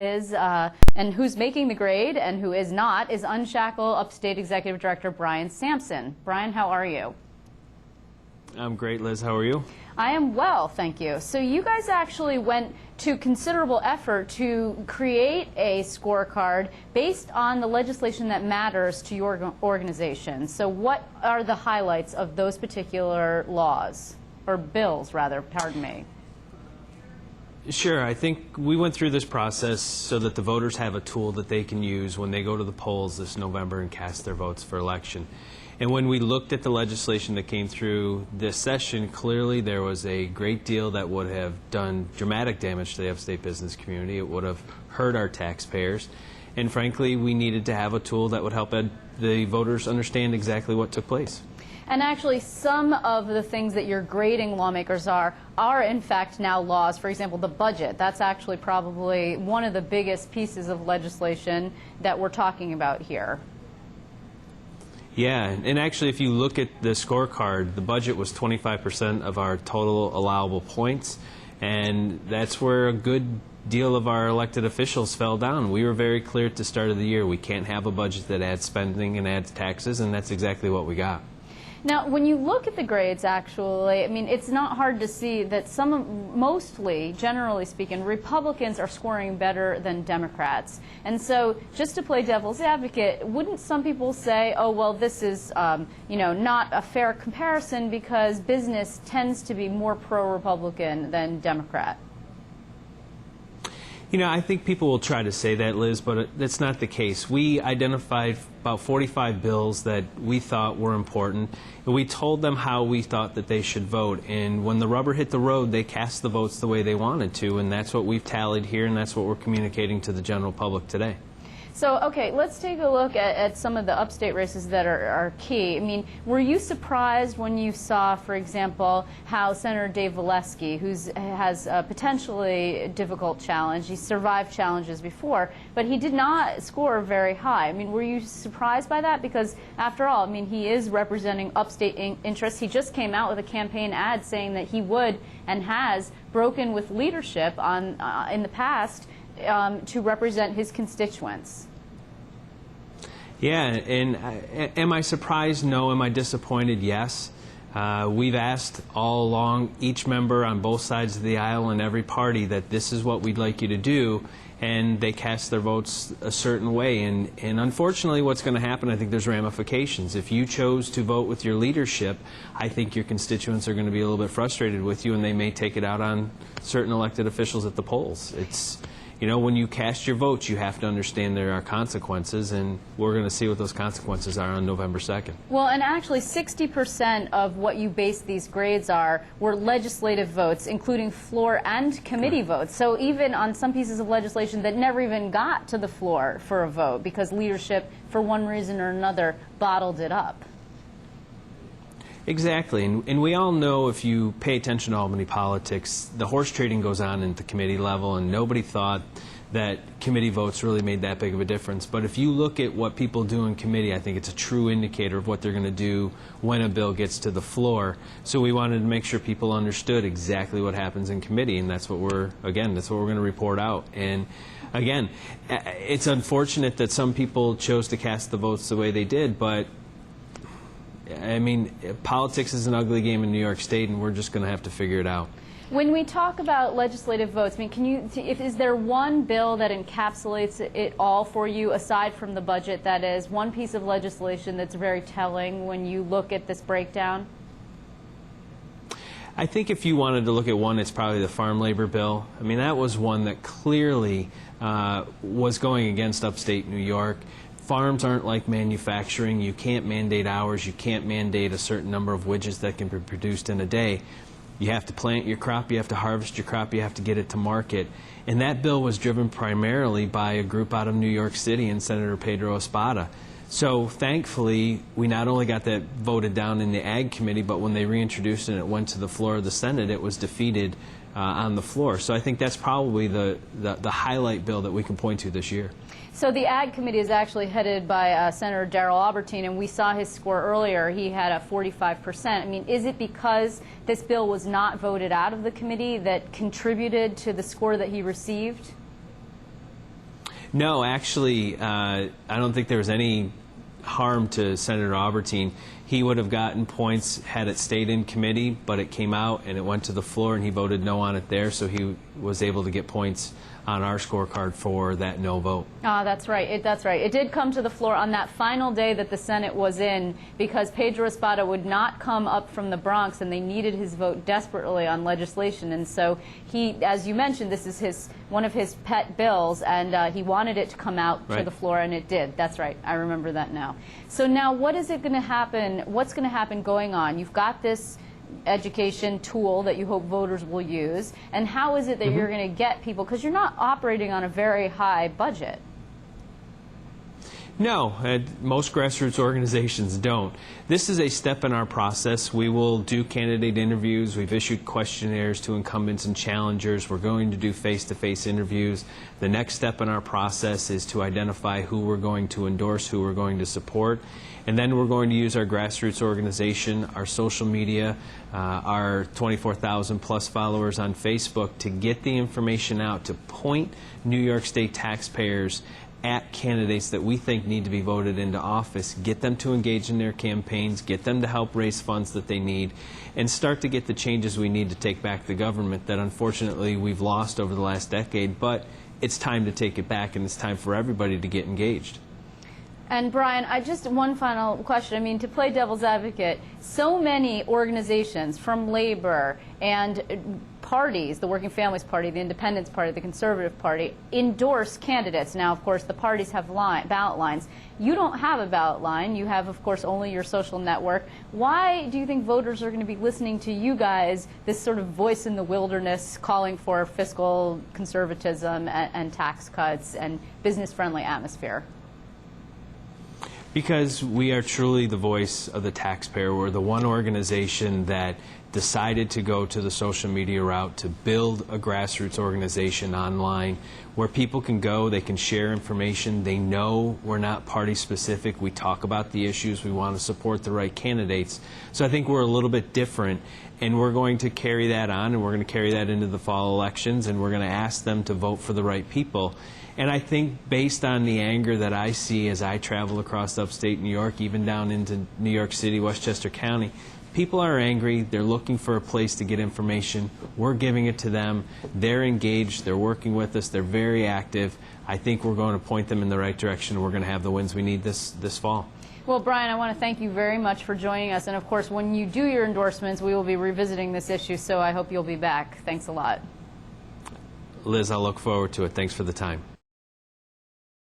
is and who's making the grade and who is not is Unshackle Upstate Executive Director Brian Sampson. Brian, how are you? I'm great, Liz. How are you? I am well, thank you. So you guys actually went to considerable effort to create a scorecard based on the legislation that matters to your organization. So what are the highlights of those particular laws, or bills rather, pardon me? Sure. I think we went through this process so that the voters have a tool that they can use when they go to the polls this November and cast their votes for election. And when we looked at the legislation that came through this session, clearly there was a great deal that would have done dramatic damage to the upstate business community. It would have hurt our taxpayers. And frankly, we needed to have a tool that would help the voters understand exactly what took place. And actually, some of the things that you're grading lawmakers are in fact now laws. For example, the budget. That's actually probably one of the biggest pieces of legislation that we're talking about here. Yeah, and actually if you look at the scorecard, the budget was 25% of our total allowable points, and that's where a good deal of our elected officials fell down. We were very clear at the start of the year, we can't have a budget that adds spending and adds taxes, and that's exactly what we got. Now, when you look at the grades, actually, I mean, it's not hard to see that mostly, generally speaking, Republicans are scoring better than Democrats. And so, just to play devil's advocate, wouldn't some people say, oh, well, this is, not a fair comparison because business tends to be more pro-Republican than Democrat? You know, I think people will try to say that, Liz, but that's not the case. We identified about 45 bills that we thought were important, and we told them how we thought that they should vote. And when the rubber hit the road, they cast the votes the way they wanted to, and that's what we've tallied here, and that's what we're communicating to the general public today. So, okay, let's take a look at some of the upstate races that are key. I mean, were you surprised when you saw, for example, how Senator Dave Valesky, who has a potentially difficult challenge, he survived challenges before, but he did not score very high. I mean, were you surprised by that? Because, after all, I mean, he is representing upstate interests. He just came out with a campaign ad saying that he would and has broken with leadership in the past to represent his constituents. Yeah, and am I surprised? No. Am I disappointed? Yes. We've asked all along, each member on both sides of the aisle and every party, that this is what we'd like you to do, and they cast their votes a certain way. And unfortunately, what's going to happen, I think there's ramifications. If you chose to vote with your leadership, I think your constituents are going to be a little bit frustrated with you, and they may take it out on certain elected officials at the polls. You know, when you cast your votes, you have to understand there are consequences, and we're going to see what those consequences are on November 2nd. Well, and actually 60% of what you base these grades were legislative votes, including floor and committee votes. So even on some pieces of legislation that never even got to the floor for a vote because leadership, for one reason or another, bottled it up. Exactly, and we all know, if you pay attention to Albany politics, the horse trading goes on at the committee level, and nobody thought that committee votes really made that big of a difference. But if you look at what people do in committee, I think it's a true indicator of what they're going to do when a bill gets to the floor. So we wanted to make sure people understood exactly what happens in committee, and that's what that's what we're going to report out. And again, it's unfortunate that some people chose to cast the votes the way they did, but I mean, politics is an ugly game in New York State, and we're just going to have to figure it out. When we talk about legislative votes, I mean, is there one bill that encapsulates it all for you, aside from the budget, that is one piece of legislation that's very telling when you look at this breakdown? I think if you wanted to look at one, it's probably the farm labor bill. I mean, that was one that clearly was going against upstate New York. Farms aren't like manufacturing. You can't mandate hours. You can't mandate a certain number of widgets that can be produced in a day. You have to plant your crop. You have to harvest your crop. You have to get it to market. And that bill was driven primarily by a group out of New York City and Senator Pedro Espada. So thankfully, we not only got that voted down in the Ag Committee, but when they reintroduced it and it went to the floor of the Senate, it was defeated on the floor. So I think that's probably the highlight bill that we can point to this year. So the Ag Committee is actually headed by Senator Darrell Albertine, and we saw his score earlier. He had a 45%. I mean, is it because this bill was not voted out of the committee that contributed to the score that he received? No, actually, I don't think there was any harm to Senator Albertine. He would have gotten points had it stayed in committee, but it came out and it went to the floor and he voted no on it there, so he was able to get points on our scorecard for that no vote. Ah, that's right. That's right. It did come to the floor on that final day that the Senate was in because Pedro Espada would not come up from the Bronx and they needed his vote desperately on legislation. And so he, as you mentioned, this is one of his pet bills, and he wanted it to come out to the floor, and it did. That's right. I remember that now. So now what is it going to happen? What's going to happen going on? You've got this education tool that you hope voters will use, and how is it that you're going to get people, because you're not operating on a very high budget? No, most grassroots organizations don't. This is a step in our process. We will do candidate interviews. We've issued questionnaires to incumbents and challengers. We're going to do face-to-face interviews. The next step in our process is to identify who we're going to endorse, who we're going to support. And then we're going to use our grassroots organization, our social media, our 24,000 plus followers on Facebook to get the information out, to point New York State taxpayers at candidates that we think need to be voted into office, get them to engage in their campaigns, get them to help raise funds that they need, and start to get the changes we need to take back the government that unfortunately we've lost over the last decade. But it's time to take it back, and it's time for everybody to get engaged. And Brian, just one final question. I mean, to play devil's advocate, so many organizations from labor and parties, the Working Families Party, the Independence Party, the Conservative Party, endorse candidates. Now, of course, the parties have ballot lines. You don't have a ballot line. You have, of course, only your social network. Why do you think voters are going to be listening to you guys, this sort of voice in the wilderness calling for fiscal conservatism and tax cuts and business-friendly atmosphere? Because we are truly the voice of the taxpayer. We're the one organization that decided to go to the social media route to build a grassroots organization online where people can go, they can share information, they know we're not party specific, we talk about the issues, we want to support the right candidates. So I think we're a little bit different, and we're going to carry that on, and we're going to carry that into the fall elections, and we're going to ask them to vote for the right people. And I think based on the anger that I see as I travel across upstate New York, even down into New York City, Westchester County, people are angry. They're looking for a place to get information. We're giving it to them. They're engaged. They're working with us. They're very active. I think we're going to point them in the right direction. We're going to have the wins we need this fall. Well, Brian, I want to thank you very much for joining us. And, of course, when you do your endorsements, we will be revisiting this issue, so I hope you'll be back. Thanks a lot. Liz, I'll look forward to it. Thanks for the time.